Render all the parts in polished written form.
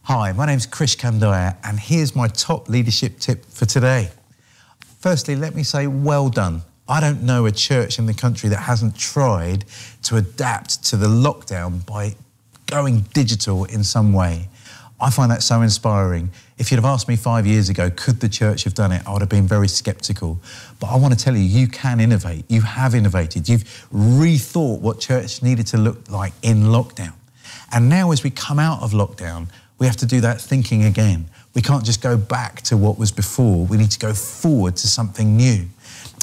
Hi, my name's Krish Kandiah, and here's my top leadership tip for today. Firstly, let me say well done. I don't know a church in the country that hasn't tried to adapt to the lockdown by going digital in some way. I find that so inspiring. If you'd have asked me 5 years ago, could the church have done it, I would have been very sceptical. But I want to tell you, you can innovate. You have innovated. You've rethought what church needed to look like in lockdown. And now as we come out of lockdown, we have to do that thinking again. We can't just go back to what was before. We need to go forward to something new.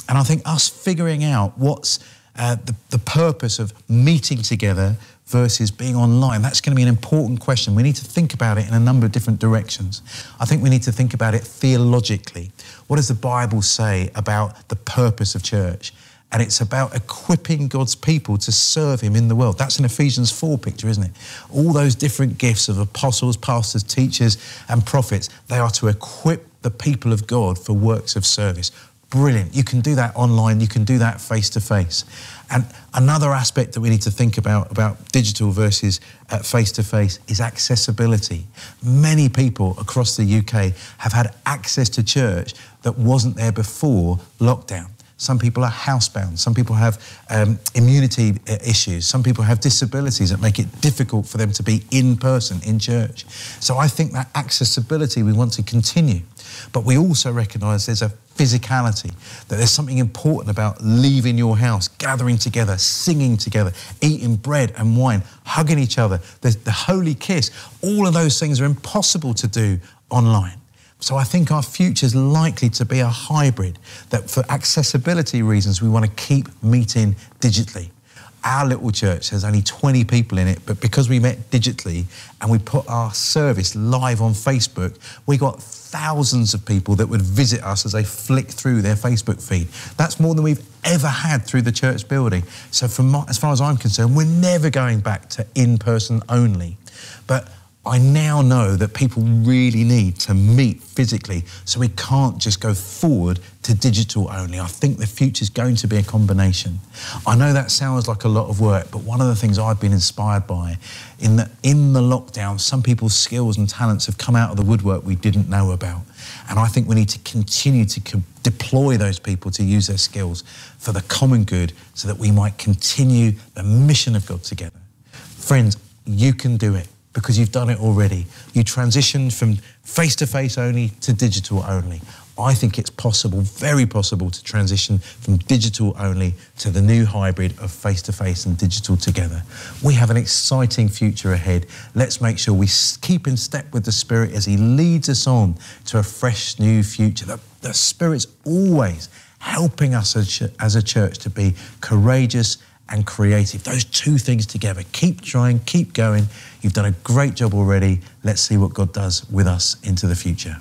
And I think us figuring out what's the purpose of meeting together versus being online, that's going to be an important question. We need to think about it in a number of different directions. I think we need to think about it theologically. What does the Bible say about the purpose of church? And it's about equipping God's people to serve him in the world. That's an Ephesians 4 picture, isn't it? All those different gifts of apostles, pastors, teachers, and prophets, they are to equip the people of God for works of service. Brilliant. You can do that online. You can do that face-to-face. And another aspect that we need to think about digital versus face-to-face is accessibility. Many people across the UK have had access to church that wasn't there before lockdown. Some people are housebound. Some people have immunity issues. Some people have disabilities that make it difficult for them to be in person in church. So I think that accessibility we want to continue. But we also recognise there's a physicality, that there's something important about leaving your house, gathering together, singing together, eating bread and wine, hugging each other. There's the holy kiss. All of those things are impossible to do online. So I think our future is likely to be a hybrid, that for accessibility reasons, we want to keep meeting digitally. Our little church has only 20 people in it, but because we met digitally and we put our service live on Facebook, we got thousands of people that would visit us as they flick through their Facebook feed. That's more than we've ever had through the church building. So as far as I'm concerned, we're never going back to in-person only. But I now know that people really need to meet physically, so we can't just go forward to digital only. I think the future's going to be a combination. I know that sounds like a lot of work, but one of the things I've been inspired by in the lockdown, some people's skills and talents have come out of the woodwork we didn't know about. And I think we need to continue to deploy those people to use their skills for the common good so that we might continue the mission of God together. Friends, you can do it, because you've done it already. You transitioned from face-to-face only to digital only. I think it's possible, very possible, to transition from digital only to the new hybrid of face-to-face and digital together. We have an exciting future ahead. Let's make sure we keep in step with the Spirit as he leads us on to a fresh new future. The Spirit's always helping us as a church to be courageous and creative. Those two things together. Keep trying, keep going. You've done a great job already. Let's see what God does with us into the future.